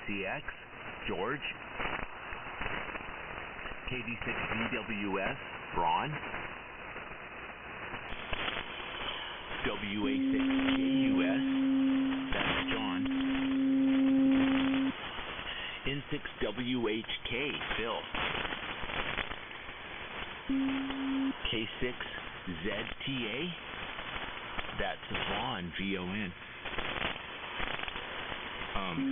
KCX, George. KD6VWS, Braun. WA6KUS, that's John. N6WHK, Phil. K6ZTA, that's Vaughn, VON.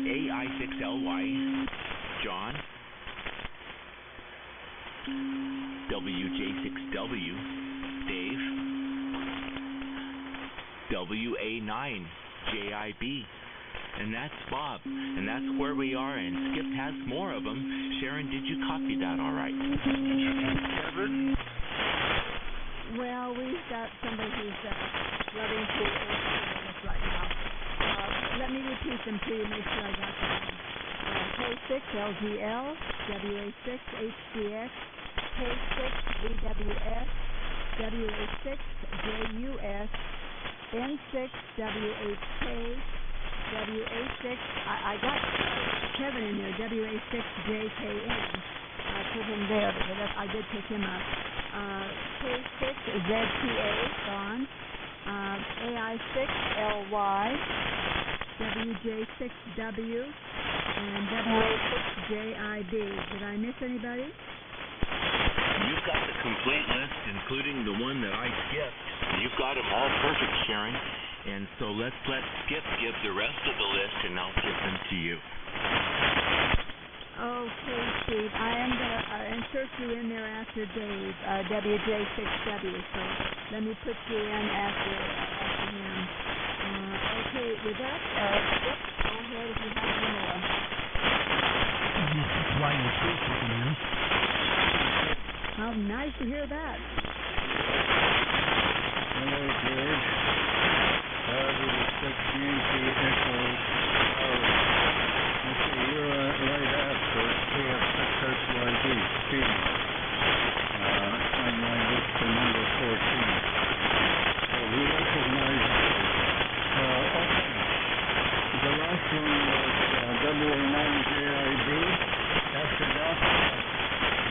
AI6LY, John. WJ6W, Dave. WA9JIB, and that's Bob, and that's where we are, and Skip has more of them. Sharon, did you copy that all right? Kevin? Well, we've got somebody who's running to us right now. Let me repeat them to you, make sure I got them. K6LGL, WA6HDX, K6VWS, WA6JUS, N6WHK, WA6, I got Kevin in there, WA6JKN. I put him there, but I did pick him up. K6ZTA, gone. AI6LY, WJ6W, and WA6JIB. Did I miss anybody? You've got the complete list, including the one that I skipped. You've got them all perfect, Sharon. And so let's let Skip give the rest of the list, and I'll give them to you. Okay, Steve. I am going to insert you in there after Dave, WJ6W. So let me put you in after him. Okay, with that, Skip, go ahead if you have any more. Why you speaking in? How nice to hear that. Hello, George. WA6 Yankee Echo Charlie. Okay, you're right after KF6SYD, Steve. On my list to number 14. So we recognize okay. The last one was WA9JIB. After that,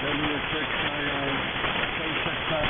W6II, K6II.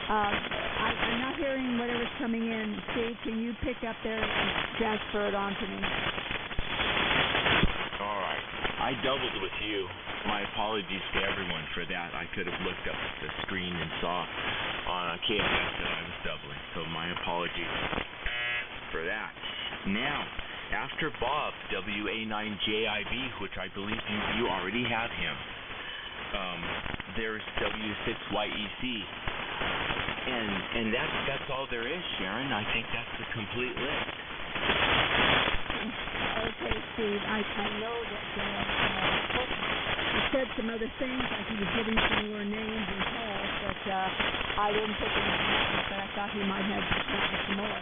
I'm not hearing whatever's coming in. Steve, can you pick up there and transfer it on to me? All right. I doubled with you. My apologies to everyone for that. I could have looked up at the screen and saw on KFS that I was doubling. So my apologies for that. Now, after Bob, WA9JIB, which I believe you already have him, there's W6YEC. And that's all there is, Sharon. I think that's the complete list. Okay, Steve. I know that he said some other things, like he was giving some more names and calls, but I didn't pick anything up, but I thought he might have some more.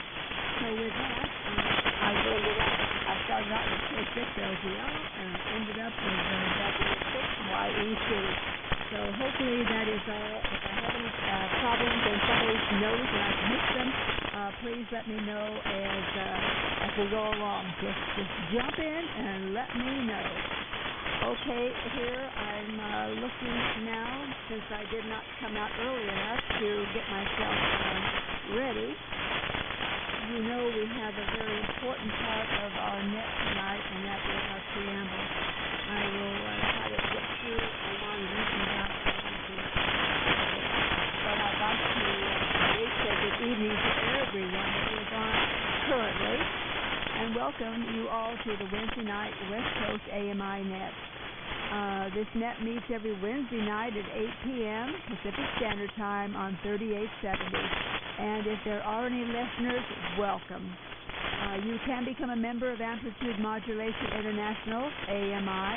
So with that, I ended up, I started out with K6LGL and ended up with W6YEC. So hopefully that is all. If I have any problems and somebody knows that I've missed them, please let me know as we go along. Just jump in and let me know. Okay, here I'm looking now, since I did not come out early enough to get myself ready. You know we have a very important part of our net tonight, and that is our preamble. I will try to get through along reaching out but I'd like to wish a good evening to everyone that is on currently, and welcome you all to the Wednesday night West Coast AMI net. This net meets every Wednesday night at 8 p.m. Pacific Standard Time on 3870. And if there are any listeners, welcome. You can become a member of Amplitude Modulation International, AMI,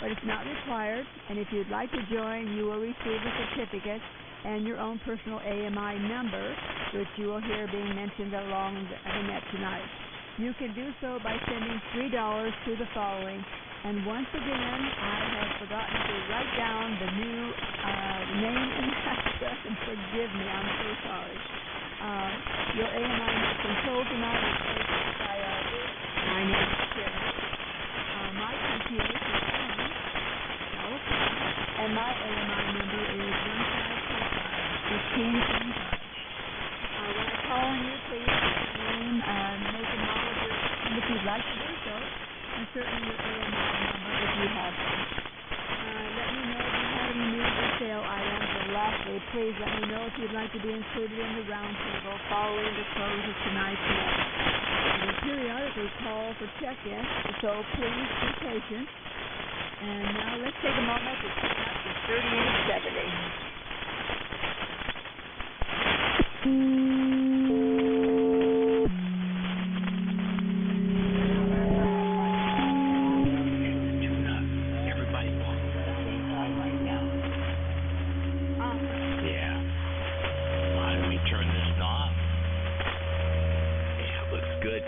but it's not required. And if you'd like to join, you will receive a certificate and your own personal AMI number, which you will hear being mentioned along the net tonight. You can do so by sending $3 to the following. And once again, I have forgotten to write down the new name and address, and forgive me, I'm so sorry. Your AMI control tonight is hosted by my name is Karen. My computer is California, and my AMI number is 1525. When I call on you, please name, make a note of your name if you'd like to do so, and certainly your AMI number if you have one. Let me know if you have any news or sale items, and lastly, please let me know if you'd like to be included in the roundtable following the close of tonight's net. I will periodically call for check-in, so please be patient. And now let's take a moment to turn up to 3870.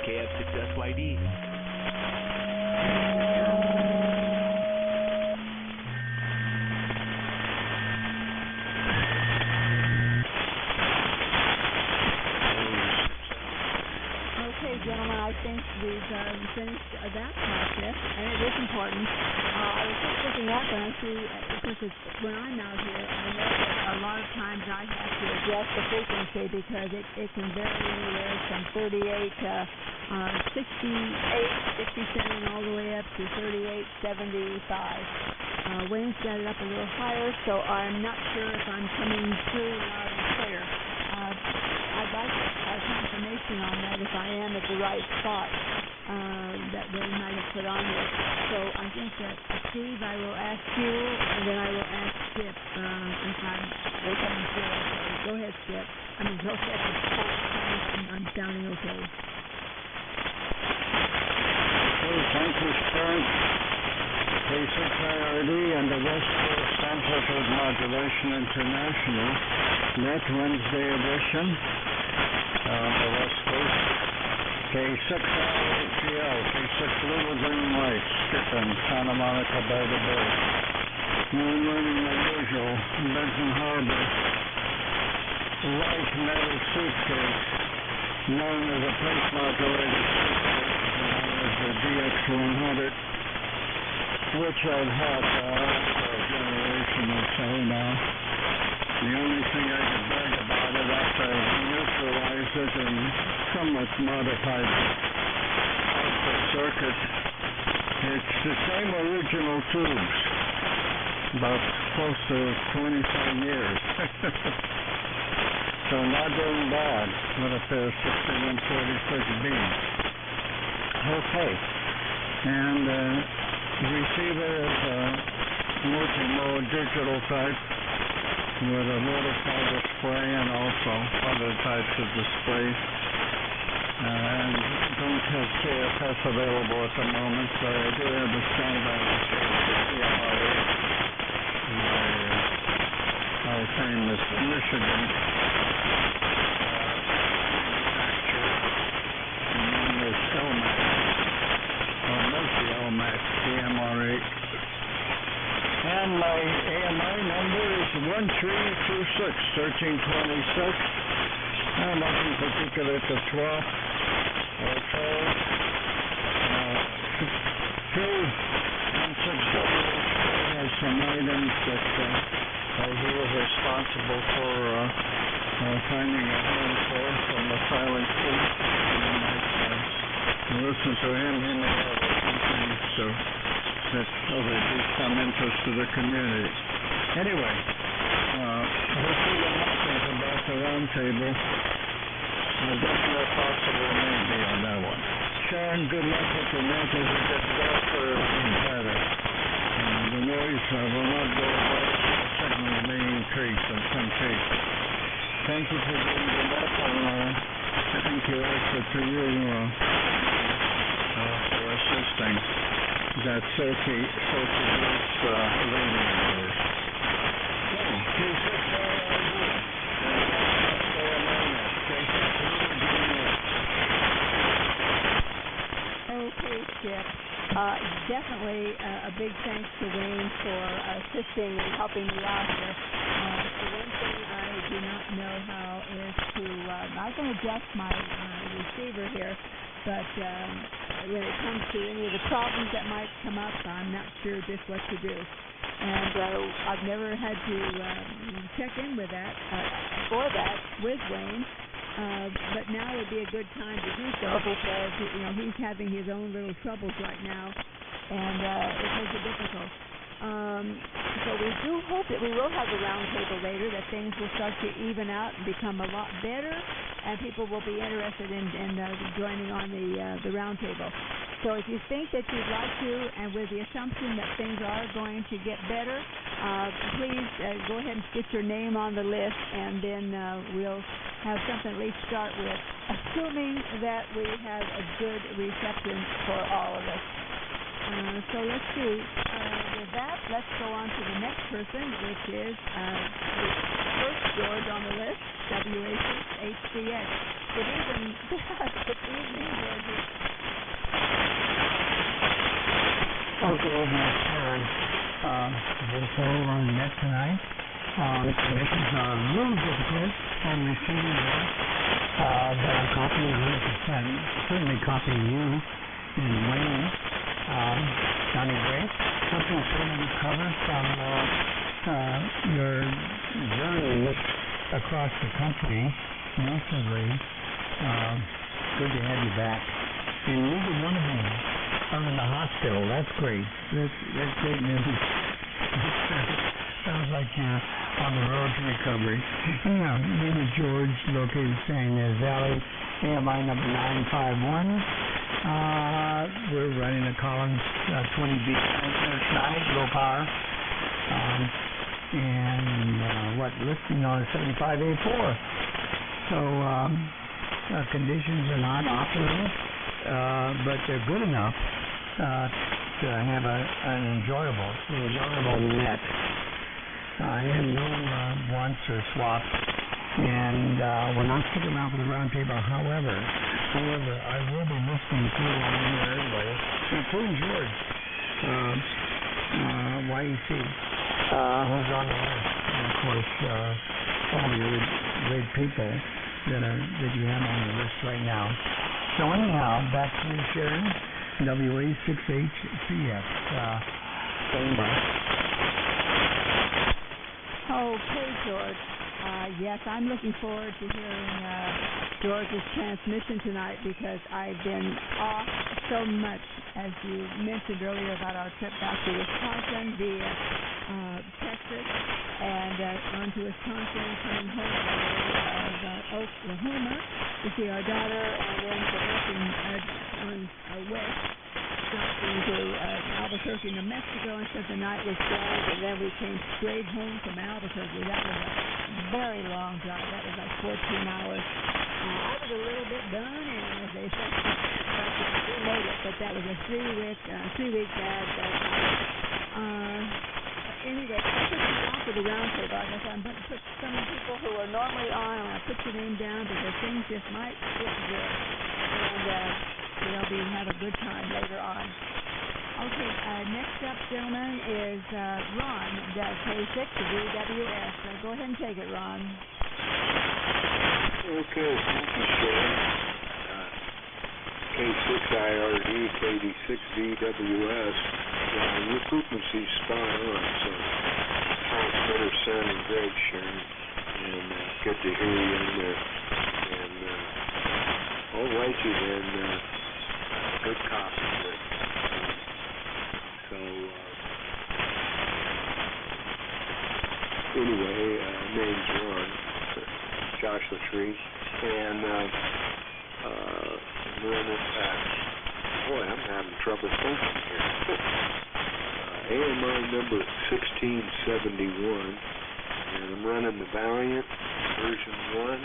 KF6SYD. Okay, gentlemen, I think we've finished that process, and it is important. I was just looking up, and I see, because when I'm out here, I know that a lot of times I have to adjust the frequency because it can vary anywhere from 38 to 68, 67, all the way up to 38, 75. Wayne's got it up a little higher, so I'm not sure if I'm coming through loud and clear. I'd like confirmation on that if I am at the right spot that Wayne might have put on here. So I think that, Steve, I will ask you, and then I will ask Skip if we're coming through okay. Go ahead, Skip. Go ahead. I'm sounding okay. Thank you, Sharon. K6IRD and the West Coast Amplitude Modulation International net Wednesday edition on the West Coast. K6IHL, K6 Little Green Light, skipping Santa Monica by the Bay. Moon running as usual, Benton Harbor. Light metal suitcase, known as a place modulated suitcase, the DX100, which I've had for a generation or so now. The only thing I can brag about it after I neutralized it and somewhat modified the circuit, it's the same original tubes, about close to 25 years. So not doing bad with a pair of 6146 beams. Okay, and receiver is a multi-mode digital type with a waterfall display and also other types of displays. And don't have KFS available at the moment, so I do have a standby our famous Michigan manufacturer, and then there's Elmax, or multi-Elmax, DMR8. And my AMI number is 1326, 1326. nothing particular to talk or tell. Phil on 6WH has some items that he was responsible for finding a home for from the filing fee. You might listen to him. He may have some things that will be some interest to the community. Anyway, we'll see what happens about the roundtable. Definitely possible maybe on that one. Sharon, good luck with the net as it gets darker and better. The noise will not go away. Certainly may increase in some cases. Thank you for doing the net, and thank you also to you for assisting that Sophie Bruce lady of yours. Please sit Okay, Skip. Definitely a big thanks to Wayne for assisting and helping me out here. The one thing I do not know how is to, I can adjust my receiver here, but when it comes to any of the problems that might come up, I'm not sure just what to do. And I've never had to check in with that, with Wayne. But now would be a good time to do so because, he's having his own little troubles right now, and it makes it difficult. So we do hope that we will have the roundtable later, that things will start to even out and become a lot better, and people will be interested in joining on the roundtable. So if you think that you'd like to, and with the assumption that things are going to get better, please go ahead and get your name on the list, and then we'll have something at least start with, assuming that we have a good reception for all of us. So let's see. With that, let's go on to the next person, which is the first George on the list, WH6HCX. Good evening, George. Okay, Sharon. We'll go on the net tonight. The conditions are a little difficult on receiving that, but I'm copying 100%. Certainly copying you and Wayne. Johnny Gray. Something certainly recover from your journey across the country recently. Good to have you back. And neither one of you are in the hospital. That's great. That's great news. Sounds like you're on the road to recovery. Yeah, name is George, located San Ynez Valley, AMI number 951. We're running a Collins 20B tonight, low power. Listing on 75A4. So, conditions are not optimal, but they're good enough to have an enjoyable net. I have no wants or swaps, and we're not sticking around for the roundtable. However, I will be listening to on here everybody, including George, YEC, who's on the list, and of course, all the other great people that you have on the list right now. So anyhow, back to you, Sharon, WA6HCX. Okay, George. Yes, I'm looking forward to hearing George's transmission tonight because I've been off so much, as you mentioned earlier, about our trip back to Wisconsin via Texas and on to Wisconsin, coming home of Oklahoma to see our daughter, and then to working on west, stopping to Albuquerque, New Mexico, and spent the night with Dad, and then we came straight home from Albuquerque. That was a very long drive. That was like 14 hours. I was a little bit done, and as they said, we made it, but that was a three-week bad time. Anyway, I put you down for the roundtable. I guess I'm going to put some people who are normally on, and I'll put your name down because things just might get good, and we'll have a good time later on. Okay, next up, gentlemen, is Ron, K6 of EWS. So go ahead and take it, Ron. Okay, thank you, Sharon. K6IRD, KD6VWS. Your frequency's spot on, so transmitter sounding great, Sharon. And good to hear you in there. And all righty then, good copy there. So, anyway, name's Ron, Joshua Tree, and running boy, I'm having trouble thinking here. AMI number 1671, and I'm running the Valiant version 1,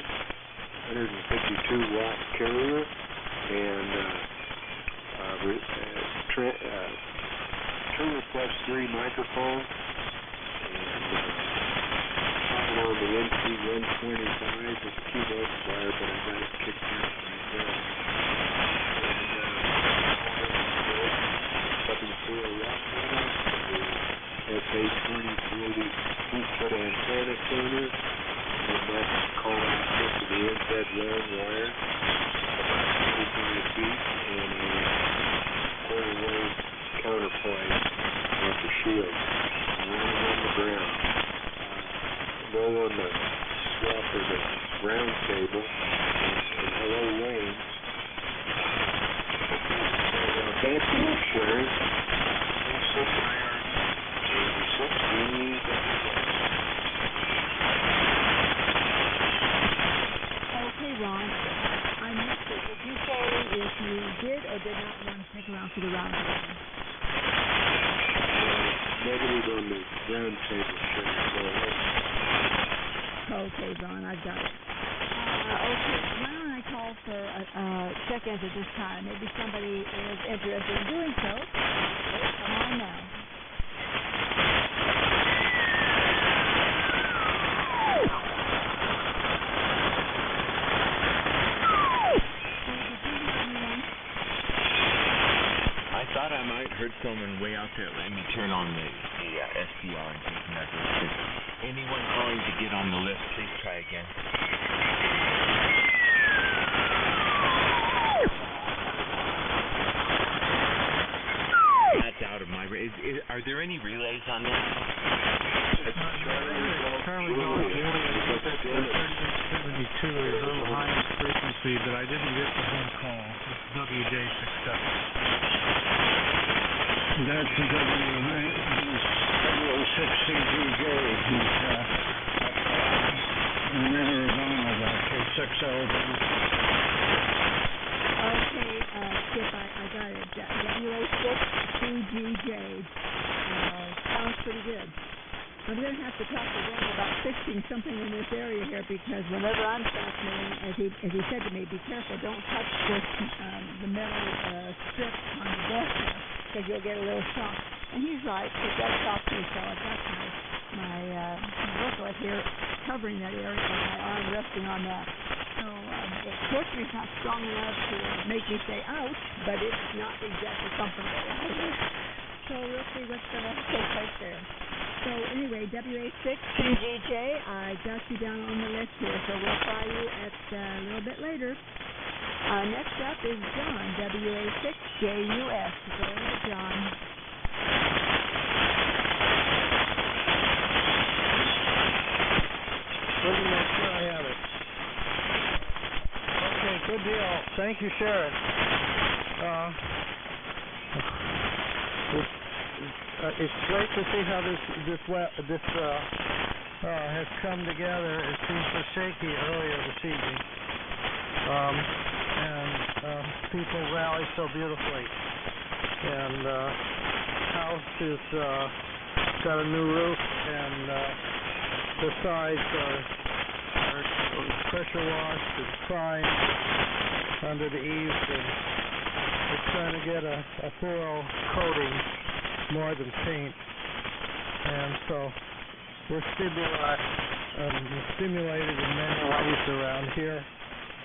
152 watt carrier, and Turner Plus 3 microphone, and on the NT125 with the keyboard player, but I got it kicked out right there. And SA2040 2-foot antenna tuner, and that's called out to the infrared long wire, about 25 feet, and a quarter-wave counterpoint off the shield, and running on the ground. Go on the swap or the round table, and hello Wayne. Thank you, Sharon. Okay, Ron, I missed it. Did you say if you did or did not want to stick around for the round table? Negative on the round table, Sharon. Okay, Ron, I've got it. Okay, why don't I call for check-ins at this time? Maybe somebody is interested in doing so. Come on now. I thought I might heard someone way out there. Let me turn on the SDR and take another listen. Anyone calling to get on the list, please try again. That's out of my range. Are there any relays on that? Charlie Golf Juliet, that's 3872 is a little highest frequency, but I didn't get the home call. It's WJ67. That's the W6CGJ. He's in Arizona, about K6L. Okay, Skip, I got it. WA6CGJ. Sounds pretty good. I'm going to have to talk to them about fixing something in this area here, because whenever I'm transmitting, as he said to me, be careful, don't touch this the metal strip on the desk here, because you'll get a little shock. And he's right, it does shock me, so I've got my booklet here covering that area and my arm resting on that. So fortunately it's not strong enough to make me say ouch, but it's not exactly comfortable either. So we'll see what's going to take place there. So anyway, WA6CGJ, I got you down on the list here, so we'll try you at a little bit later. Next up is John, WA6JUS. Go ahead, John. Let me make sure I have it. Okay, good deal. Thank you, Sharon. It's great to see how this has come together. It seemed so shaky earlier this evening, and people rallied so beautifully. And house is got a new roof, and the sides are pressure washed and primed under the eaves, and we're trying to get a thorough coating more than paint. And so we're stimulated in many ways around here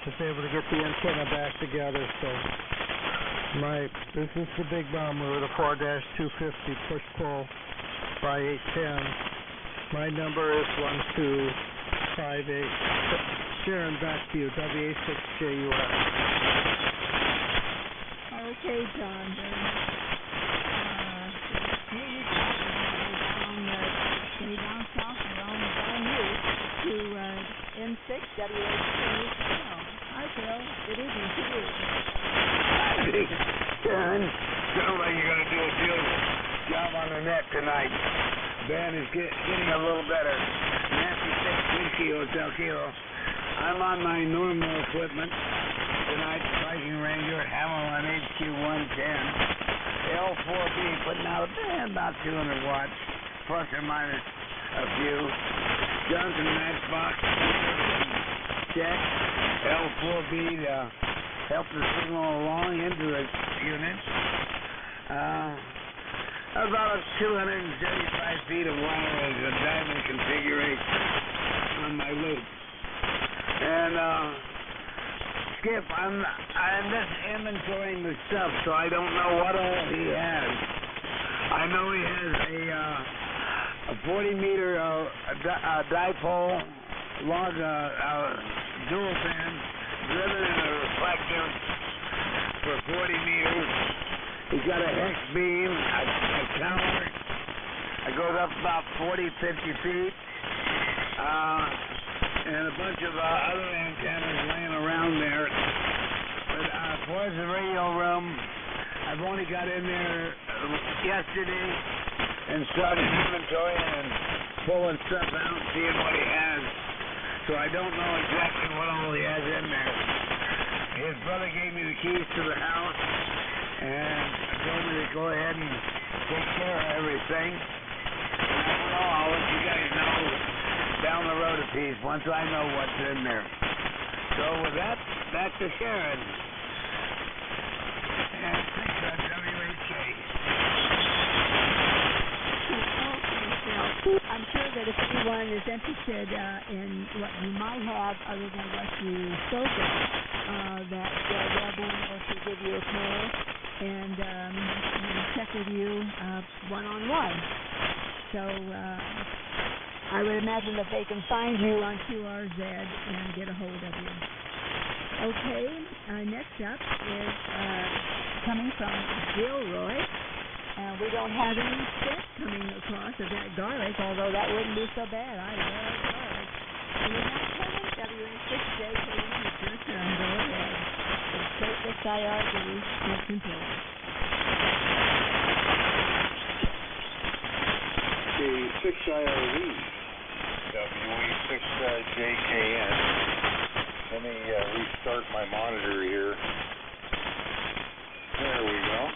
to be able to get the antenna back together. So this is the big bomber with a 4-250 push-pull by 810. My number is 5-8. Sharon, back to you. WA6JUS. Okay, John. Stay down south around you to M6 WA2. Hi, Phil. Good evening to you. Hey, Sharon. Sounds like you're going to do a beautiful job on the net tonight. Ben is getting a little better. Nancy 6 kilo del kilo. I'm on my normal equipment tonight, Viking Ranger at Hamilton HQ110. L4B putting out about 200 watts, plus or minus a few. Johnson Matchbox check. L4B to help the signal along into the unit. About 275 feet of wire as a diamond configuration on my loop. And Skip, I'm just inventorying the stuff, so I don't know what all he has. I know he has a 40-meter dipole log dual band driven in a reflector for 40 meters. He's got a hex beam, a tower. It goes up about 40, 50 feet. And a bunch of other antennas laying around there. But as far as the radio room, I've only got in there yesterday and started inventorying and pulling stuff out, seeing what he has. So I don't know exactly what all he has in there. His brother gave me the keys to the house and told me to go ahead and take care of everything. And I don't know, I'll let you guys know down the road a piece once I know what's in there. So with that, back to Sharon. And WHK. I'm sure that if anyone is interested in what you might have other than what you spoke of, that they'll be able to give you a call and check with you one-on-one. So I would imagine that they can find you on QRZ and get a hold of you. Okay, next up is coming from Gilroy. We don't have any scent coming across of that garlic, although that wouldn't be so bad. I love garlic. And we're not coming WA6J, it's your turn. Go ahead. It's KSIRD, net control. K6IRV, WA6JKN. Let me restart my monitor here. There we go.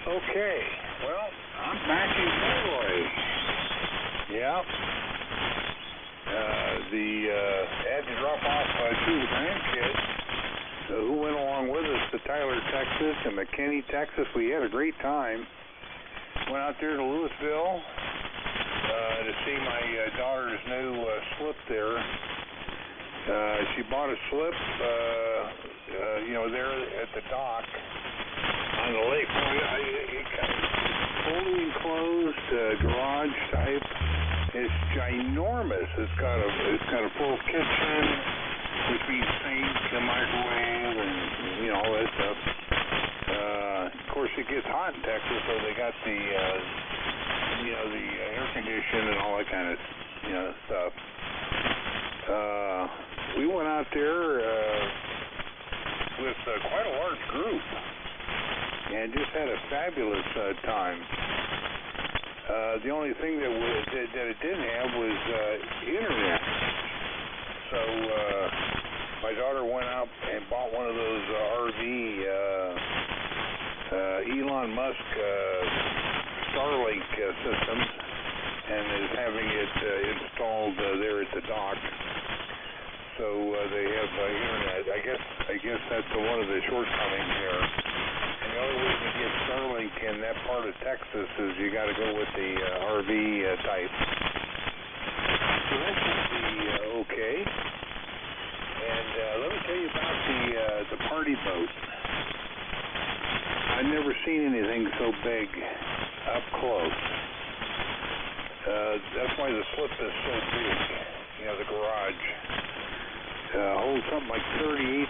Okay, well, I'm back in Gilroy. Yep. Had to drop off two of the grandkids who went along with us to Tyler, Texas, and McKinney, Texas. We had a great time. Went out there to Louisville to see my daughter's new slip there. She bought a slip, there at the dock on the lake. Fully enclosed garage type. It's ginormous. It's got a full kitchen, which means sink, a microwave, and all that stuff. Of course, it gets hot in Texas, so they got the air condition and all that kind of stuff. We went out there with quite a large group and just had a fabulous time. The only thing that it didn't have was internet. So my daughter went out and bought one of those RV Elon Musk Starlink systems and is having it installed there at the dock. So they have internet. I guess that's one of the shortcomings here. And the only way to get Starlink in that part of Texas is you got to go with the RV type. So that should be okay. And let me tell you about the party boat. I've never seen anything so big up close. That's why the slip is so big. the garage. Holds something like 38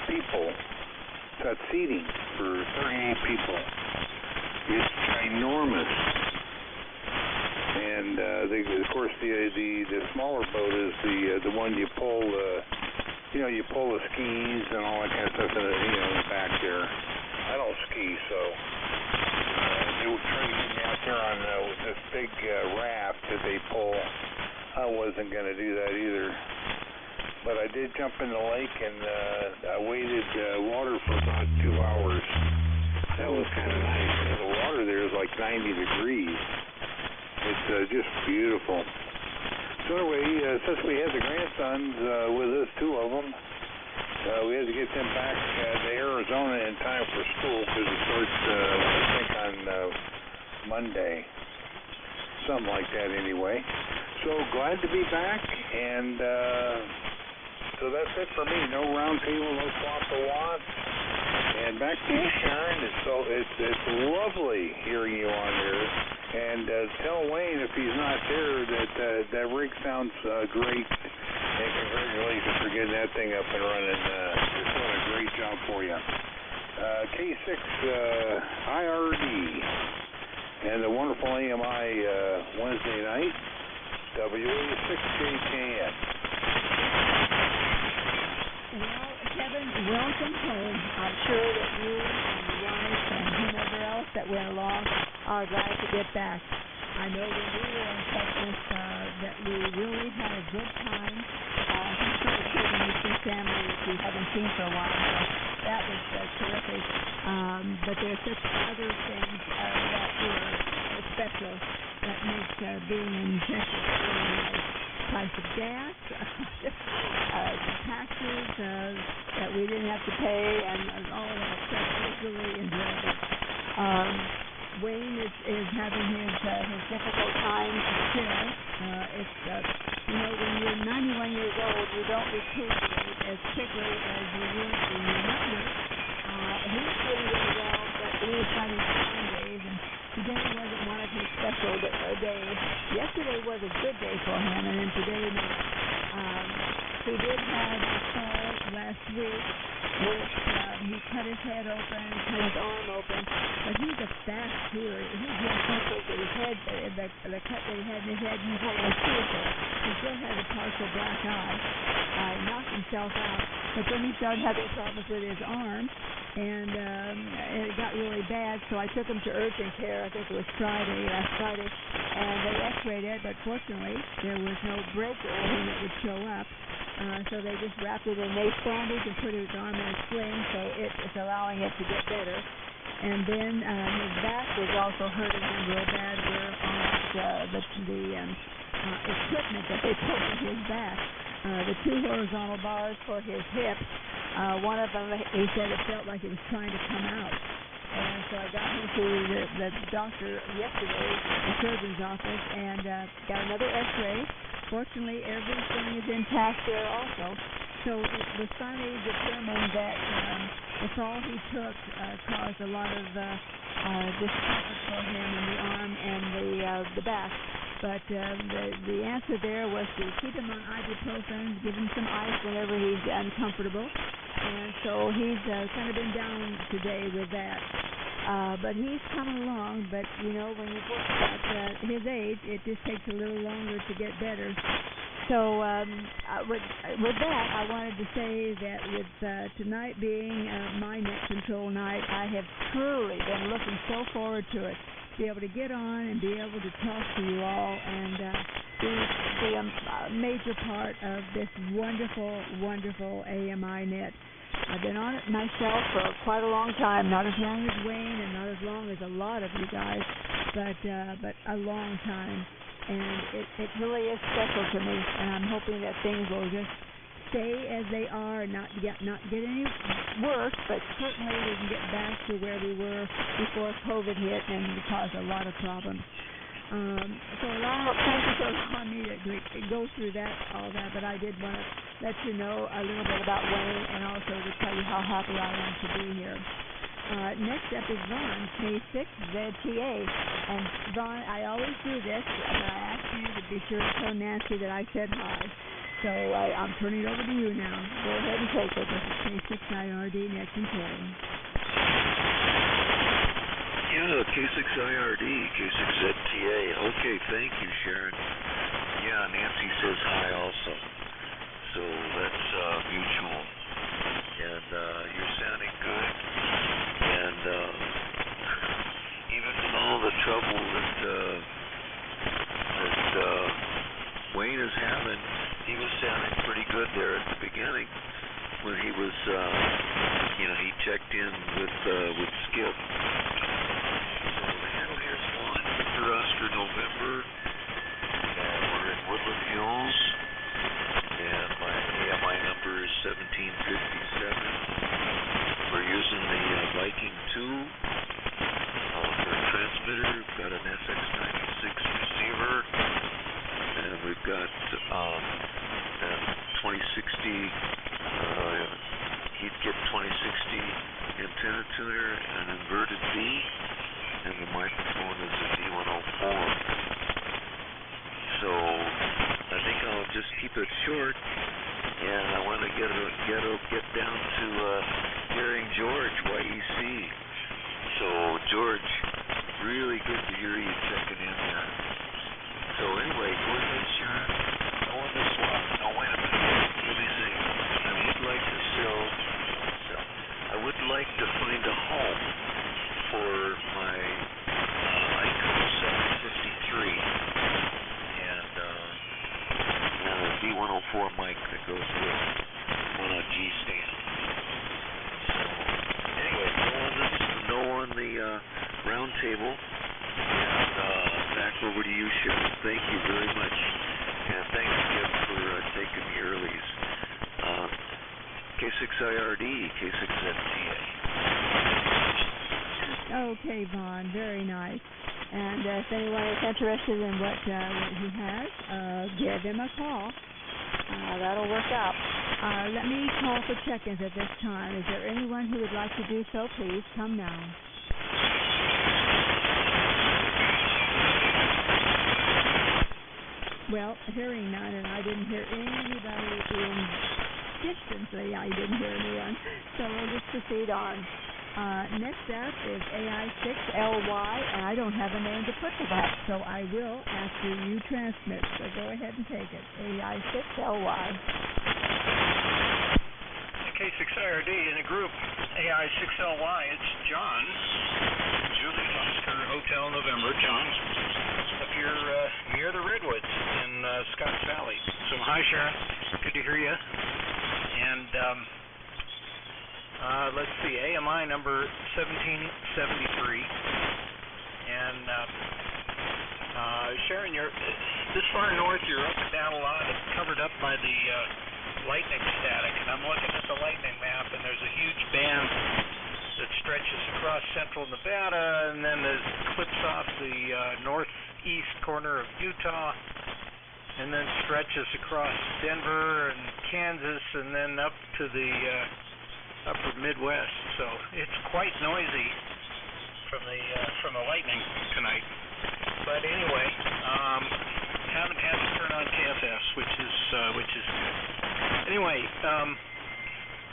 people. It's got seating for 38 people. It's ginormous. And of course, the smaller boat is the one you pull. You pull the skis and all that kind of stuff in the back there. I don't ski, so they were trying to get me out there on this big raft that they pull. I wasn't going to do that either. But I did jump in the lake, and I waded water for about 2 hours. That was kind of nice. The water there is like 90 degrees. It's just beautiful. So anyway, since we had the grandsons with us, 2 of them, we had to get them back to Arizona in time for school because it starts, I think, on Monday. Something like that anyway. So glad to be back, and so that's it for me. No round table, no swap the watts. And back to you, Sharon. It's lovely hearing you on here. And tell Wayne if he's not there that rig sounds great. And congratulations for getting that thing up and running. You're doing a great job for you. K6 IRD and the wonderful AMI Wednesday night. WA6JKN. Well, Kevin, welcome home. I'm sure that you and your wife and whomever else that went along are glad to get back. I know when we were in Texas that we really had a good time. I'm sure Kevin, you see family that you haven't seen for a while, so that was terrific. But there's such other things that were special that makes being in Texas really nice. Price of gas, taxes that we didn't have to pay, and all of that stuff. It was really enjoyable. Wayne is having his difficult time still. It's when you're 91 years old, you don't recuperate as quickly as you would when you're younger. He's doing really well, but he is having fine days, and today wasn't one of his special days. Yesterday was a good day for him, and then today not. He did have a fall last week, which he cut his head open, cut his arm open, but he's a fast healer. He just so quick that his head, the cut that he had in his head, he had a tear. He still had a partial black eye. He knocked himself out, but then he started having problems with his arm, and it got really bad, so I took him to urgent care. I think it was last Friday, and they x-rayed it, but fortunately there was no break or anything that would show up. So they just wrapped it in a bandage and put his arm in a sling, so it's allowing it to get better. And then his back was also hurting him real bad, where on the equipment that they put in his back, the 2 horizontal bars for his hips, one of them, he said it felt like it was trying to come out. And so I got him to the doctor yesterday, the surgeon's office, and got another x-ray. Fortunately, everything is intact there also. So it was finally determined that the fall he took caused a lot of discomfort for him in the arm and the back. But the answer there was to keep him on ibuprofen, give him some ice whenever he's uncomfortable. And so he's kind of been down today with that. But he's coming along, but when you get at his age, it just takes a little longer to get better. So with that, I wanted to say that with tonight being my net control night, I have truly been looking so forward to it. Be able to get on and be able to talk to you all and be a major part of this wonderful, wonderful AMI net. I've been on it myself for quite a long time, not as long as Wayne and not as long as a lot of you guys, but a long time. And it really is special to me, and I'm hoping that things will just stay as they are, not get any worse, but certainly we can get back to where we were before COVID hit and caused a lot of problems. So thank you for allowing me to go through all that, but I did want to let you know a little bit about Wayne and also to tell you how happy I am to be here. Next up is Vaughn, K6ZTA. And Vaughn, I always do this, but I ask you to be sure to tell Nancy that I said hi. So I'm turning it over to you now. Go ahead and take it. This is K6IRD, Nick and Terry. Yeah, K6IRD, K6ZTA. Okay, thank you, Sharon. Yeah, Nancy says hi also. So that's mutual. And you're sounding good. And even with all the trouble that Wayne is having, he was sounding pretty good there at the beginning when he was, he checked in with Skip. So the handle here's one for us for November. We're in Woodland Hills, and my AMI number is 1757. We're using the Viking 2 for a transmitter. We've got an SX96 receiver, and we've got a 2060 heat kit 2060 antenna tuner, an inverted V, and the microphone is a D104. So I think I'll just keep it short, and I want to get down to hearing George, YEC. So George, really good to hear you checking in there. So anyway, go ahead, Sharon. I want to swap. No, wait a minute. Let me see. I would like to find a home for my ICO 753 and a D104 mic that goes with on a G stand. So anyway, no on the round table, and back over to you, Sharon. Thank you very much, and thanks again for taking the earlies. K6IRD, K6ZTA. Okay, Vaughn, very nice. And if anyone is interested in what he has, give him a call. That'll work out. Let me call for check-ins at this time. Is there anyone who would like to do so? Please come now. Well, hearing none, and I didn't hear anybody distantly. I didn't hear anyone, so we'll just proceed on. Next up is AI6LY, and I don't have a name to put to that, so I will after you transmit. So go ahead and take it. AI6LY. K6IRD in a group. AI6LY. It's John. Julie Oscar Hotel November. John. Up here near the Redwoods in Scotts Valley. So hi, Sharon. Good to hear you. And let's see, AMI number 1773. And Sharon, you're this far north. You're up and down a lot. It's covered up by the lightning static. And I'm looking at the lightning map, and there's a huge band that stretches across central Nevada, and then it clips off the northeast corner of Utah, and then stretches across Denver and Kansas, and then up to the upper Midwest. So it's quite noisy from the lightning tonight. But anyway, haven't had to turn on KFS, which is good. Anyway,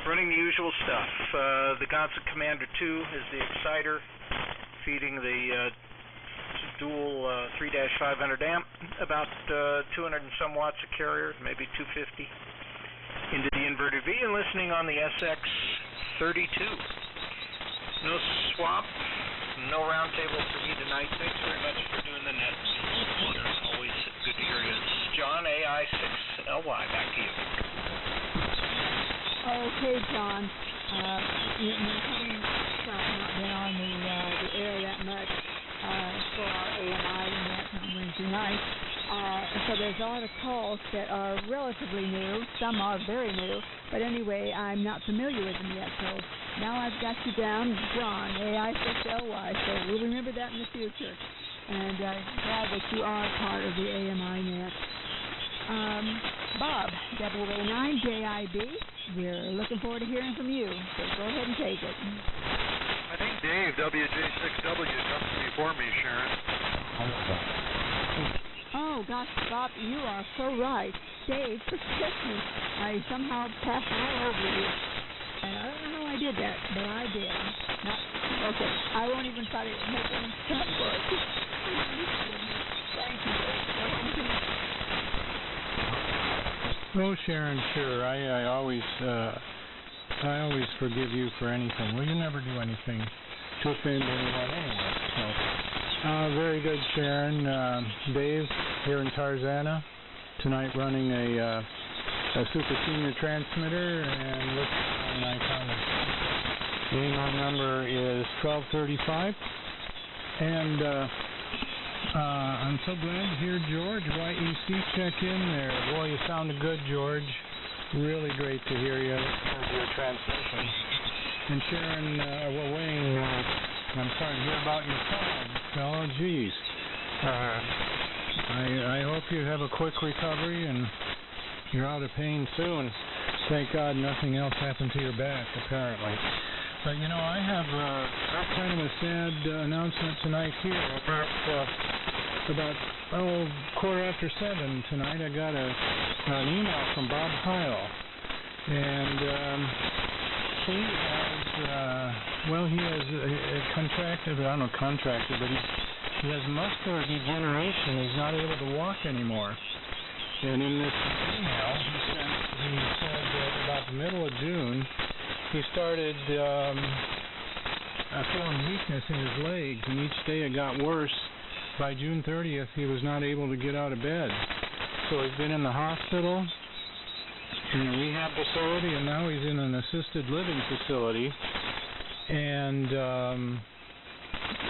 running the usual stuff. The Gonsa Commander 2 is the exciter, feeding the dual 3-500 amp, about 200 and some watts of carrier, maybe 250, into the inverter V, and listening on the SX32. No swap, no roundtable for me tonight. Thanks very much for doing the net. Always good to hear you. John, AI6LY, back to you. Okay, John. Having not been on the air that much for our AMI net on Wednesday night, so there's a lot of calls that are relatively new. Some are very new, but anyway, I'm not familiar with them yet. So now I've got you down, John, AI6LY. So we'll remember that in the future. And glad that you are part of the AMI net. Bob, AA9JIB. We're looking forward to hearing from you. So go ahead and take it. I think Dave, WJ6W, jumped before me, Sharon. Oh, gosh, Bob, you are so right. Dave, forgive me. I somehow passed all over you. And I don't know how I did that, but I did. Okay, I won't even try to make any sense for it. Thank you. Oh, Sharon, sure. I always forgive you for anything. Well, you never do anything to offend anyone anyway. So, very good, Sharon. Dave here in Tarzana tonight, running a super senior transmitter, and look on my comment. The number is 1235, and I'm so glad to hear George YEC check in there. Boy, you sounded good, George. Really great to hear you and your transmission. And Sharon, Wayne, I'm sorry to hear about your son. Oh, geez. I hope you have a quick recovery and you're out of pain soon. Thank God nothing else happened to your back, apparently. But, you know, I have kind of a sad announcement tonight here. About 7:15 tonight, I got an email from Bob Heil. And he has contracted, I don't know, but he has muscular degeneration. He's not able to walk anymore. And in this email, he said that about the middle of June, he started feeling weakness in his legs, and each day it got worse. By June 30th, he was not able to get out of bed. So he's been in the hospital, in a rehab facility, and now he's in an assisted living facility. And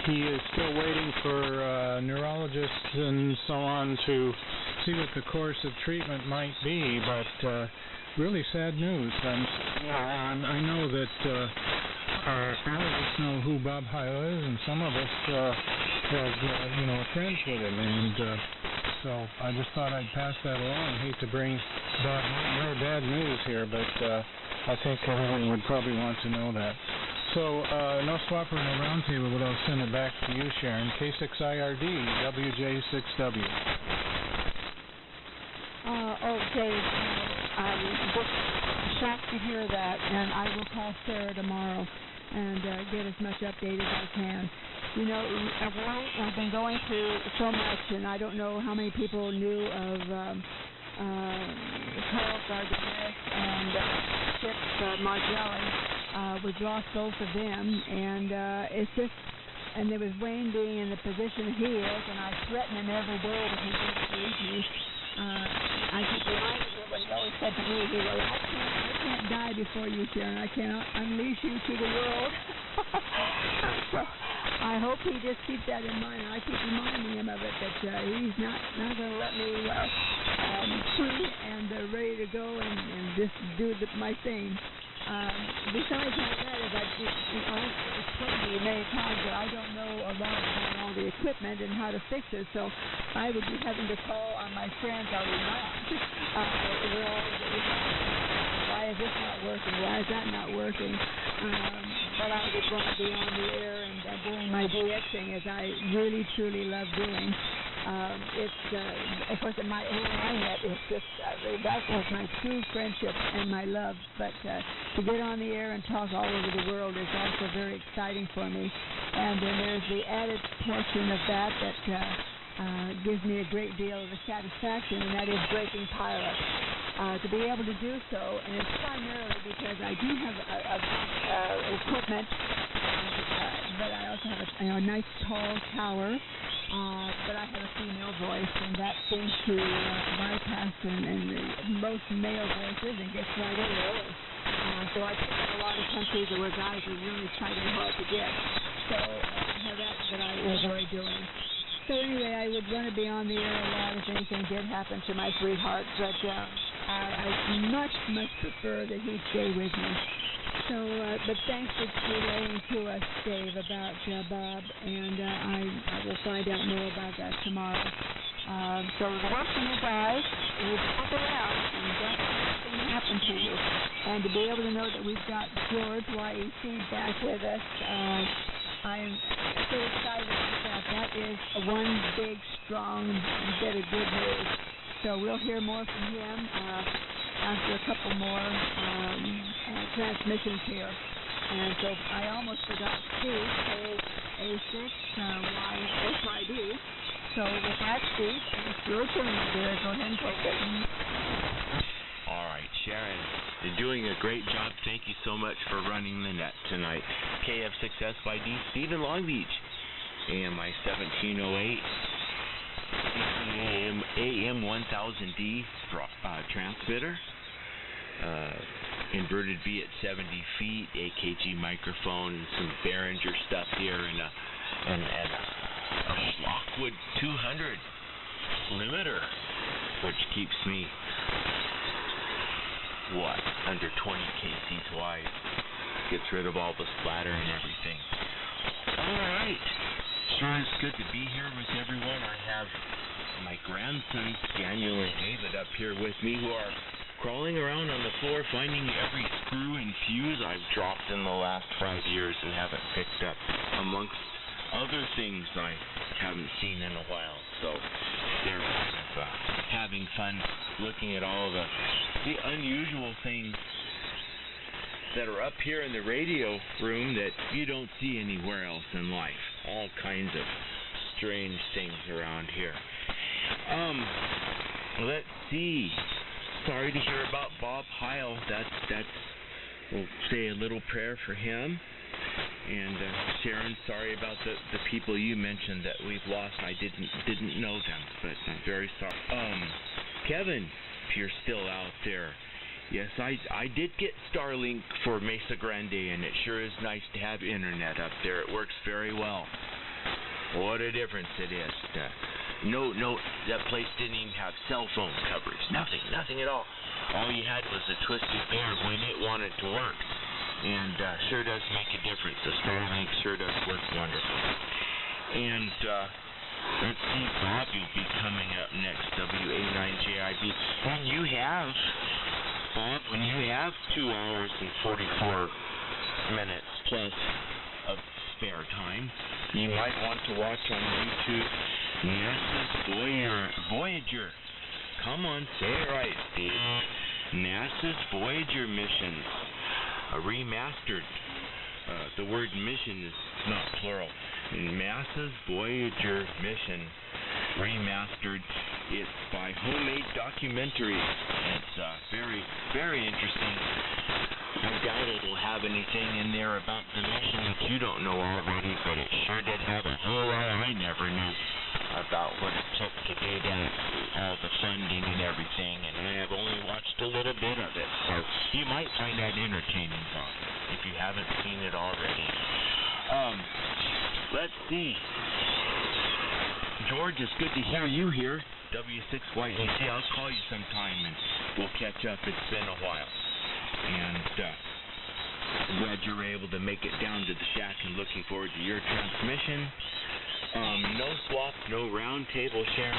he is still waiting for neurologists and so on to see what the course of treatment might be, but really sad news. And I know that all of us know who Bob Heil is, and some of us have friends with him, and so I just thought I'd pass that along. I hate to bring very bad news here, but I think everyone would probably want to know that. So, no swapper, no roundtable, but I'll send it back to you, Sharon. K6IRD, WJ6W. Dave, I'm just shocked to hear that, and I will call Sarah tomorrow and get as much update as I can. You know, I've been going through so much, and I don't know how many people knew of Carl Gardenis and Chip Margelli. We've lost both of them, and it's just, and there was Wayne being in the position he is, and I threaten him every day that he gets to eat me. I keep reminding him what he always said to me. He goes, I can't die before you, Sharon. I cannot unleash you to the world. So I hope he just keeps that in mind. I keep reminding him of it, that he's not going to let me free and ready to go and just do my thing. Besides all that, as I've explained to you many times, that I don't know a lot about all the equipment and how to fix it, so I would be having to call on my friends all the time. Why is this not working? Why is that not working? But I would want to be on the air and doing my DXing, as I really, truly love doing. Of course, my internet is just, that was my true friendship and my love, but to get on the air and talk all over the world is also very exciting for me. And then there's the added portion of that gives me a great deal of satisfaction, and that is breaking pilots. To be able to do so, and it's primarily because I do have equipment, but I also have a nice tall tower, but I have a female voice, and that seems to bypass and most male voices and gets right in early. So I picked up a lot of countries where guys are really fighting hard to get. So that I enjoy doing. So anyway, I would want to be on the air a lot if anything did happen to my sweetheart, but I much, much prefer that he stay with me. So, but thanks for relaying to us, Dave, about Bob, and I will find out more about that tomorrow. So the rest of you guys, we'll stick around and don't happen to you. And to be able to know that we've got George YEC back with us, I'm so excited about that. That is one big, strong bit of good news. So we'll hear more from him after a couple more transmissions here. And so I almost forgot Steve, A6YSYD. So with that, Steve, it's your turn, my dear. Go ahead and poke it. All right, Sharon, you're doing a great job. Thank you so much for running the net tonight. KF6SYD, Steve in Long Beach, AMI 1708, AM 1000D transmitter, inverted V at 70 feet, AKG microphone, some Behringer stuff here, and a Lockwood 200 limiter, which keeps me under 20 kcs wide. Gets rid of all the splatter and everything. Alright, sure is good to be here with everyone. I have my grandsons Daniel and David up here with me, who are crawling around on the floor finding every screw and fuse I've dropped in the last 5 years and haven't picked up, amongst other things I haven't seen in a while. So they're kind of having fun looking at all the unusual things that are up here in the radio room that you don't see anywhere else in life. All kinds of strange things around here. Let's see. Sorry to hear about Bob Heil. We'll say a little prayer for him. And Sharon, sorry about the people you mentioned that we've lost. I didn't know them, but I'm very sorry. Kevin, if you're still out there, yes, I did get Starlink for Mesa Grande, and it sure is nice to have internet up there. It works very well. What a difference it is. No, that place didn't even have cell phone coverage. Nothing at all. All you had was a twisted bear when it wanted to work. And sure does make a difference. The Starlink sure does work wonderful. And let's see, Bob, you'll be coming up next, WA9JIB. When you have 2 hours and 44 minutes plus of spare time, you might want to watch on YouTube NASA's Voyager. Come on, say it right, Steve. NASA's Voyager missions. Remastered. The word mission is not plural. NASA's Voyager mission remastered. It's by Homemade Documentary. It's very, very interesting. I doubt it'll have anything in there about the mission that you don't know already, but it sure did have a whole lot I never knew about what it took to do that, all the funding and everything, and I have only watched a little bit of it, so you might find that entertaining, Bob, if you haven't seen it already. Let's see. George, it's good to hear you here. W6YAC, I'll call you sometime and we'll catch up. It's been a while. And I'm glad you were able to make it down to the shack and looking forward to your transmission. No swap, no round table, Sharon.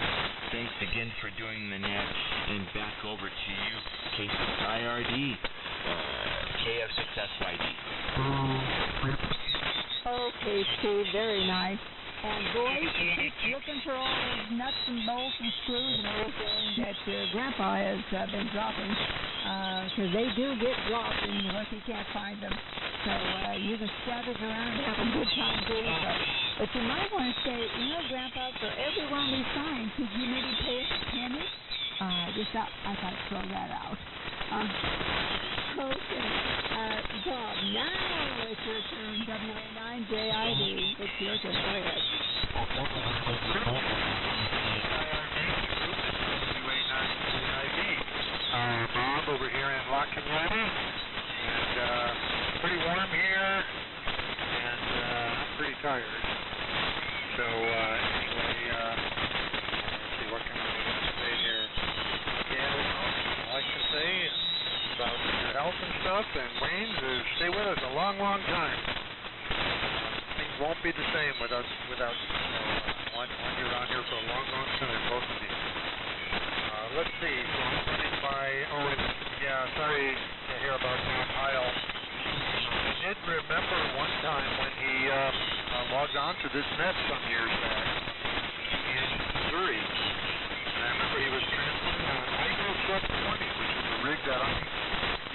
Thanks again for doing the net. And back over to you, K6IRD, KF6SYD. Okay, Steve, very nice. And boys, keep looking for all those nuts and bolts and screws and everything that your grandpa has been dropping, because they do get dropped unless you can't find them. So you can scatter it around and have a good time doing so. But you might want to say, Grandpa, for every one of these signs, could you maybe pay us a penny? I thought I'd throw that out. Okay. Bob, now it's your turn. WA9JID. It's your turn. Go ahead. Bob over here in La Cañada, and pretty warm here, and I'm pretty tired. So anyway, let's see, what can I say here? Yeah, I like to say about your health and stuff, and Wayne's stay with us a long, long time. Things won't be the same without you. When you're on here for a long, long time, both of you. Let's see. So I'm running by. sorry to hear about Tom Heil. I did remember one time when he logged on to this net some years back in Missouri. And I remember he was transmitting on Hydro 720, which is a rig that I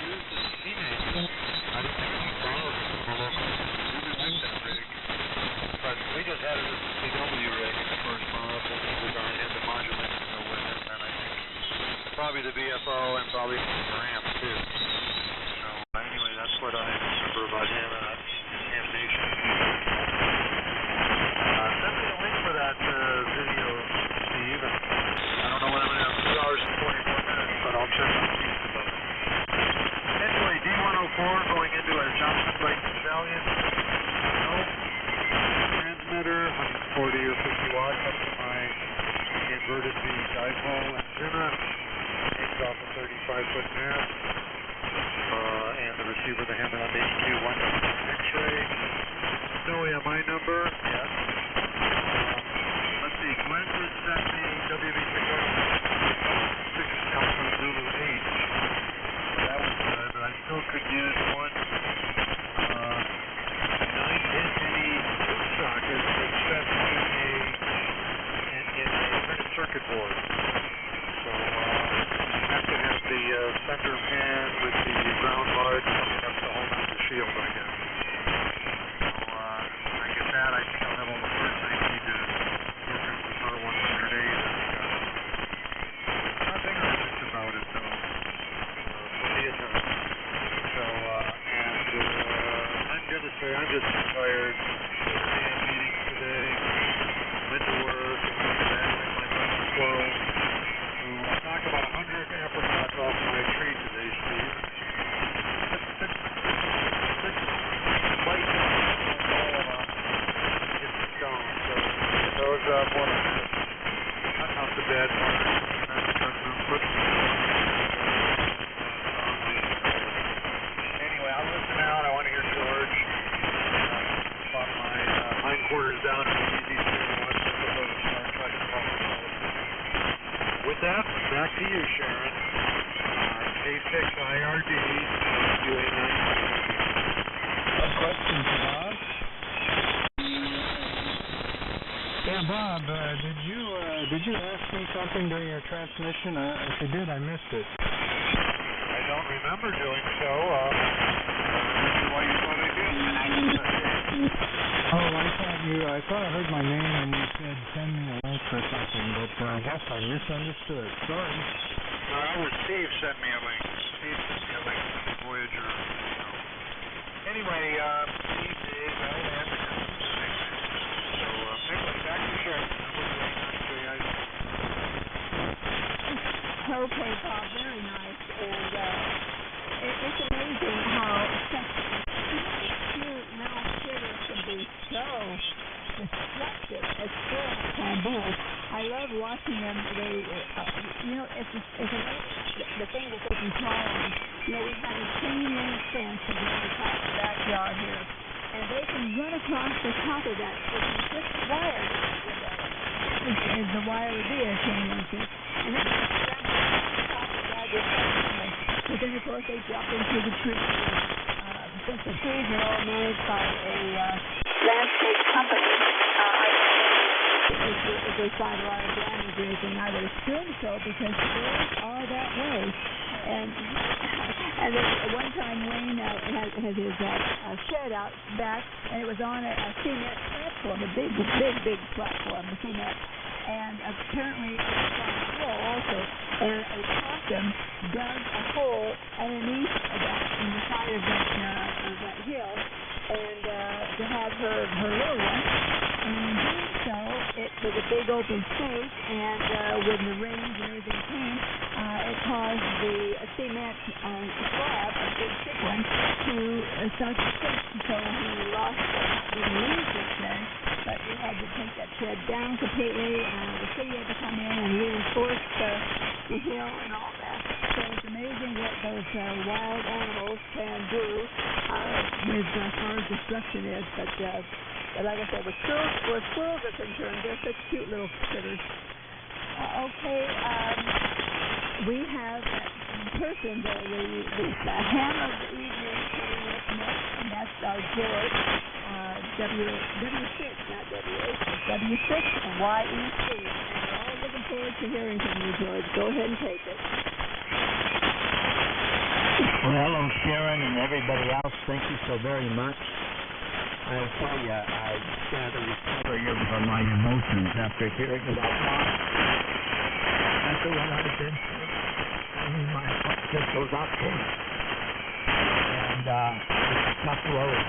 used as a teenager. I didn't think he borrowed it from a local. I really liked that rig. But we just had it as a CW rig in the first month, and he was on had the modulation with it, and I think probably the VFO and probably the ramp too. So anyway, that's what I remember about him and that animation. Send me the link for that video, Steve. I don't know when I'm going to have 2 hours and 44 minutes, but I'll check on Steve about it. Anyway, D104 going into a Johnson Bike Stallion. No transmitter, 140 or 50 watts up to my inverted V dipole antenna. Takes off a 35-foot mast. And the receiver, the Hammerland HQ 1 X-ray. No AMI number. Yes. Let's see, Glenn did send me WV6 Alpha Zulu H. That was good, but I still could use one 9-pin mini tube socket that's set in a printed circuit board. So you have to have the center pin with the ground bar coming up to hold on the shield, I guess. So I get that. I think I'll have all the parts I need to work on this R100A that I've got. Nothing urgent about it, though. Plenty of time. So, I'm going to say I'm just tired. I had meetings today. Went to work. Evaluate my money flow. I knocked about 100 apricots off my tree today, Steve. Six bites all of them. Get the stone. So those more than cutting off the bed part. Anyway, I'll listen out. I want to hear George. Bought my hindquarters down in the easy stream and watch the episode of Star Trek and all this. With that, back to you, Sharon. K6IRD, UA9. A question for Bob. Yeah, Bob, did you ask me something during your transmission? If you did, I missed it. I don't remember doing so. Why you thought I did? Oh, I thought I heard my name and you said send me a link or something, but I guess I misunderstood. Sorry. No, that was Steve sent me a link. Steve sent me a link to the Voyager video. Anyway, Steve, Dave, and so anyway, back to Sharon. Okay, Bob, very nice. And it's amazing how such cute little critter can be so destructive as far as bamboo. I love watching them. They, it's the thing that they can crawl on. We have a chain link fence in the backyard here, and they can run across the top of that, which is just wire. Is the wire would be a chain link fence, and then but then, of course, they drop into the tree. Since the trees are all managed by a landscape company, if they find a lot of damage or anything, I would assume so, because birds are that way. And then one time Wayne had his shed out back, and it was on a cement platform, a big platform, a cement. And apparently it was on a hill also, and a possum dug a hole underneath that, in the side of that hill, and to have her little one. And in doing so, it was a big open space, and when the rains and everything came, it caused the cement slab, a big thick one, to start to sink. So he lost, didn't lose his shed, but he had to take that shed down completely, and the city had to come in and reinforce the hill and all that. So it's amazing what those wild animals can do with as far as destruction is. But like I said, where squirrels are concerned, they're such cute little critters. Okay, we have person, the ham of the evening is up next, and that's our George, W6, not WH, W6 and YEC. And we're all looking forward to hearing from you, George. Go ahead and take it. Well, hello, Sharon, and everybody else. Thank you so very much. I tell you, I got to recover from my emotions after hearing about Mom. After what I've been through, I mean, my heart just goes out to him. And it's a tough road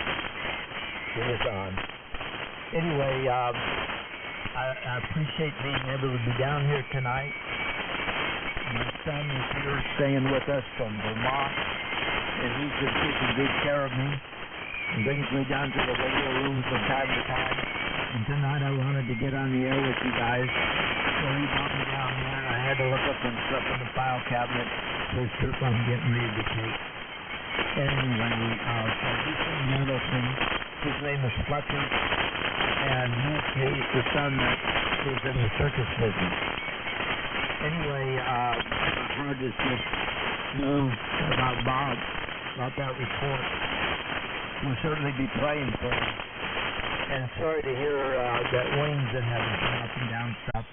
he was on. Anyway, I appreciate being able to be down here tonight. My son is here staying with us from Vermont, and he's been taking good care of me and brings me down to the radio room from time to time. And tonight I wanted to get on the air with you guys, so he brought me down there, and I had to look up some stuff in the file cabinet for a trip I'm getting ready to take. Anyway, he's from Middleton. His name is Fletcher, and he's the son that is in the circus business. Anyway, my heart is just about Bob, about that report. We'll certainly be praying for him. And sorry to hear that Wayne's been having some up and down stuff,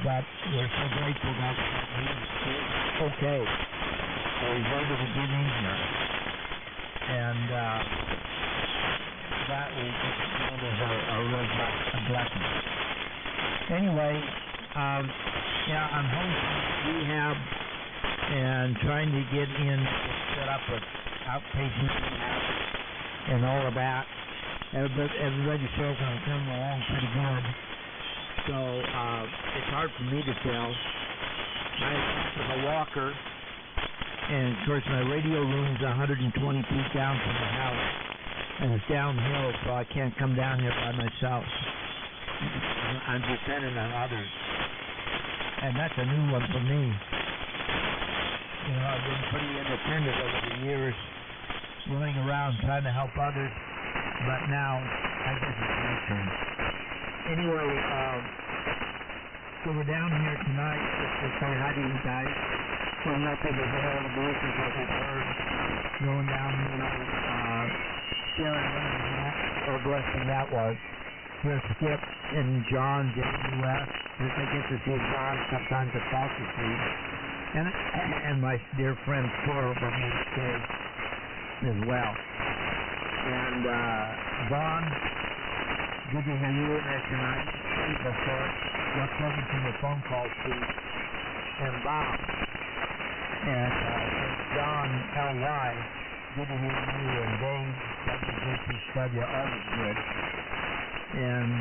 but we're so grateful that he's okay. So he's able to get in here. And that is a real blessing. Anyway, I'm home from rehab and trying to get in set up with outpatient rehab and all of that. Everybody says I'm coming along pretty good. So it's hard for me to tell. I'm a walker, and of course my radio room is 120 feet down from the house, and it's downhill, so I can't come down here by myself. I'm dependent on others. And that's a new one for me. You know, I've been pretty independent over the years, running around trying to help others, but now I guess it's my turn. Anyway, so we're down here tonight just to say hi to you guys. So nothing to hear all the voices that we've heard going down, sharing what a blessing that was. Here's Skip and John, JUS. I get to see John sometimes at Foster Street. And my dear friend Cora from HK as well. And Vaughn, good to hear you in there tonight. Of course, look forward to your phone calls too. And Bob. And John L.Y., good to hear you. And Dave, WJPW, always good. And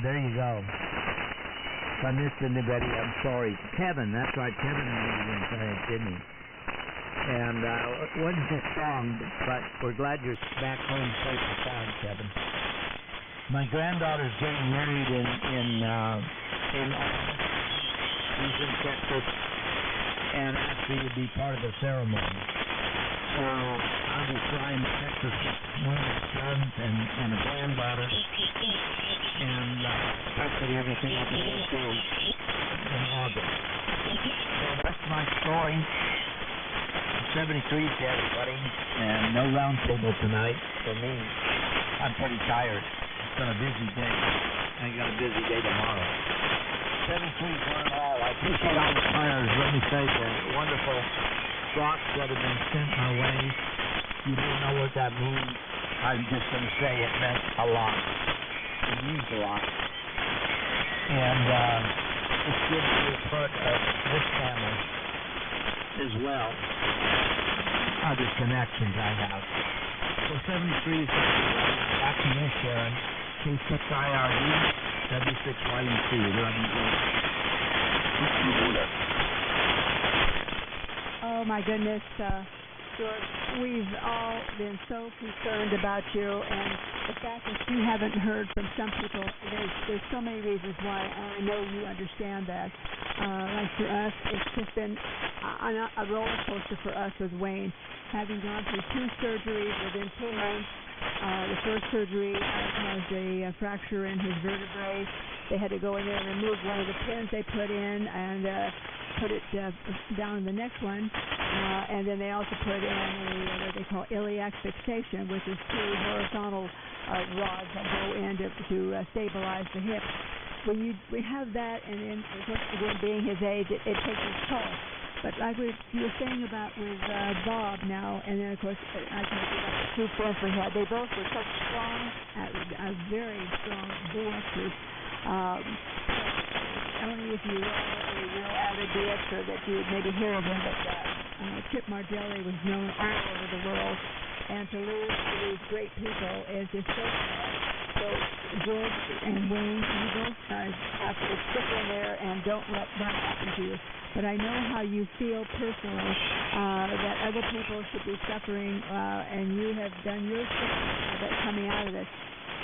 there you go. If I missed anybody, I'm sorry. Kevin, that's right, Kevin made it in, didn't he? And it wasn't just song, but we're glad you're back home safe and sound, Kevin. My granddaughter's getting married in August. She's in Texas, and actually would be part of the ceremony. So I'll be flying to Texas with one of my sons and a granddaughter, and hopefully everything will be okay in August. So that's my story. 73 to everybody, and no round table tonight for me. I'm pretty tired. It's been a busy day. I got a busy day tomorrow. 73 for it all. I appreciate all the prayers. Let me say the wonderful thoughts that have been sent my way. You don't know what that means. I'm just going to say it meant a lot. It means a lot. And it's good to be a part of this family as well. Other connections I have. So 73 is back to you, Sharon. K6IRD, W6YUC. Love you. Oh my goodness, George, we've all been so concerned about you, and the fact that you haven't heard from some people, there's so many reasons why, and I know you understand that. Like for us, it's just been a roller coaster for us with Wayne, having gone through 2 surgeries within 2 months. The first surgery caused a fracture in his vertebrae. They had to go in there and remove one of the pins they put in and put it down in the next one. And then they also put in what they call iliac fixation, which is 2 horizontal rods that go in to stabilize the hip. When we have that, and then again being his age, it takes its toll. But like you were saying about with Bob now, and then of course I talked about the 2 friends we had. They both were such strong, very strong boxers. I don't know if you are a real avid boxer that you would maybe hear of him, but Chip Margelli was known all over the world, and to lose to these great people is just so sad. So George and Wayne, you both guys have to stick in there and don't let that happen to you. But I know how you feel personally, that other people should be suffering, and you have done your thing about coming out of this.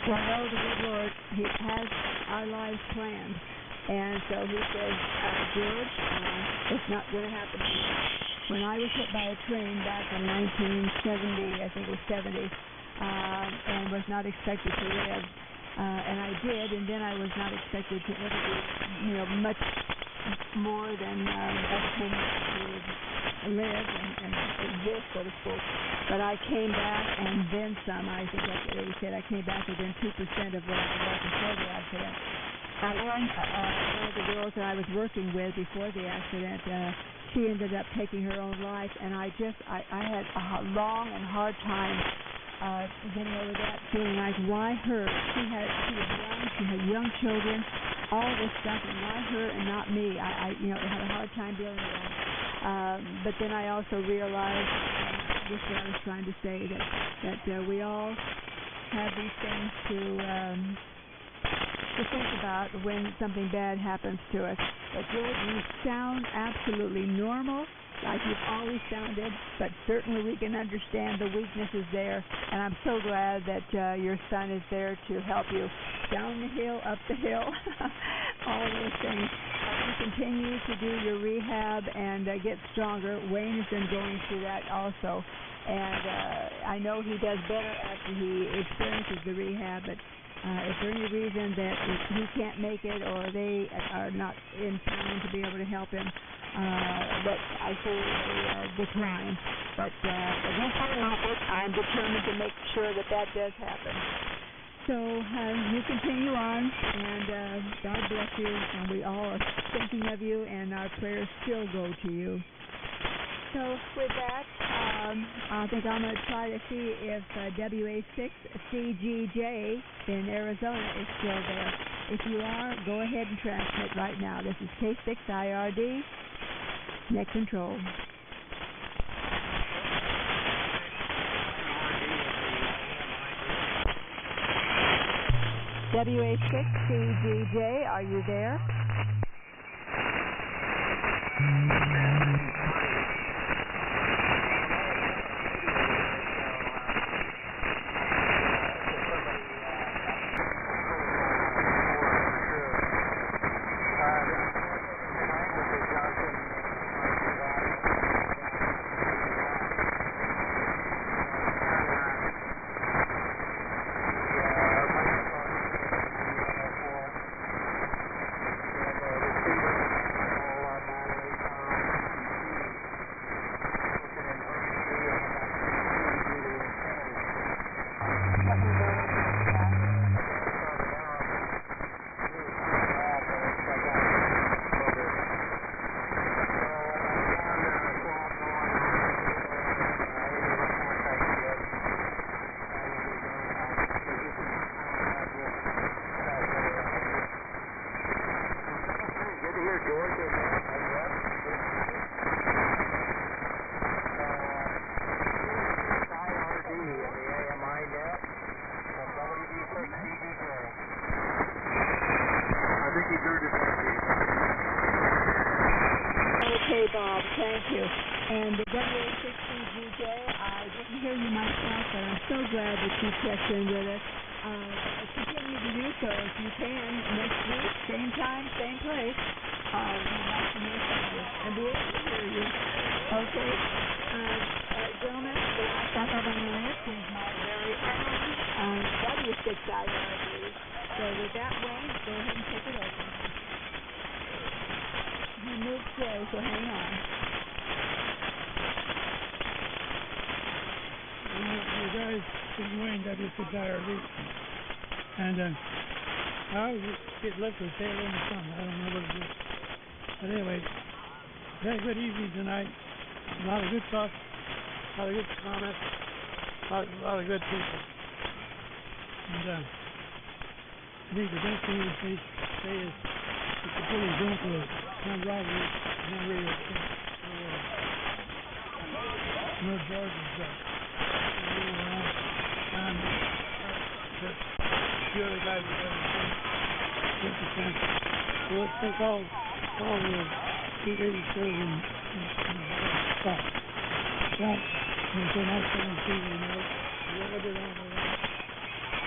So I know the good Lord, He has our lives planned. And so He says, George, it's not going to happen to you. When I was hit by a train back in 1970, I think it was 70, and was not expected to live, and I did, and then I was not expected to ever be, much more than to live and exist, so to speak. But I came back and then some. I think that's what he said. I came back within 2% of what I was before the accident. One of the girls that I was working with before the accident, she ended up taking her own life, and I had a long and hard time getting over that, feeling like, why her? She was young, she had young children, all this stuff, and why her and not me? I had a hard time dealing with that. But then I also realized, this is what I was trying to say, that we all have these things to think about when something bad happens to us. But George, you sound absolutely normal, like you've always sounded, but certainly we can understand the weaknesses there, and I'm so glad that your son is there to help you down the hill, up the hill, all those things. You continue to do your rehab and get stronger. Wayne has been going through that also, and I know he does better after he experiences the rehab, but is there any reason that he can't make it, or they are not in time to be able to help him? But I say decline. But once I make it, I'm determined to make sure that does happen. So you continue on, and God bless you, and we all are thinking of you, and our prayers still go to you. So with that, I think I'm going to try to see if WA6CGJ in Arizona is still there. If you are, go ahead and transmit right now. This is K6IRD, net control. WA6CGJ, are you there? Okay, Bob, thank you. And the WA6CGJ, I didn't hear you myself, but I'm so glad that you checked in with us. continue to do so if you can. Next week, same time, same place. We'd like to hear from you and be able to hear you. Okay. Gentlemen, the last stop on the list is my very own W6I RV. So with that, Wayne, go ahead and take it over. He moved slow, so hang on. You guys, this is Wayne, W6I RV. And I was just lifted tail in the sun. I don't know what it is. But anyway, very good evening tonight. A lot of good talk, a lot of good comments, a lot of good people. And I think the best thing to say is that the police don't do it. Non-robbery, non-radio, no charges. The other guys are going to 50 cents. So let's take all the 287 and stop. Stop. And so now someone sees you know, a little bit on the right.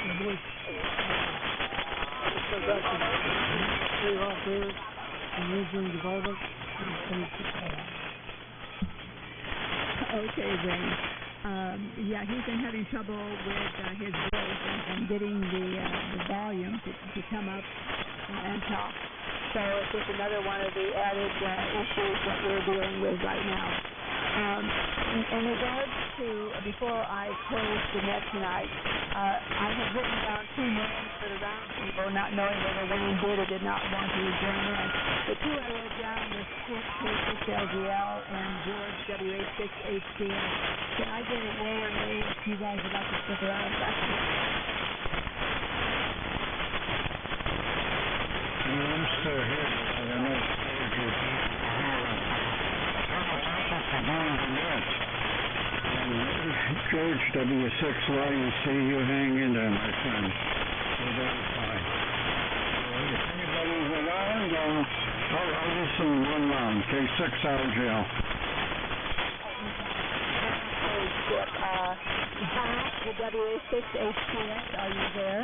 The boys go back to the off there and move during the barbecue and finish the fire. Okay, Wayne. Yeah, he's been having trouble with his voice and getting the volume to come up and talk. So it's just another one of the added issues that we're dealing with right now. In regards to, before I close the net tonight, I have written down 2 names for the roundtable, not knowing whether Wayne did or did not want to join in. The 2 I wrote down was Skip K6LGL and George WH6HCM. Can I get a yay or nay if you guys would like to stick around? I'm still here. I don't know if you're George W6Y, you see, you hang in there, my friend. You're very fine. If anybody's around, I'll listen one round. K6RGL. Skip, Zach, the WH6HCS, are you there?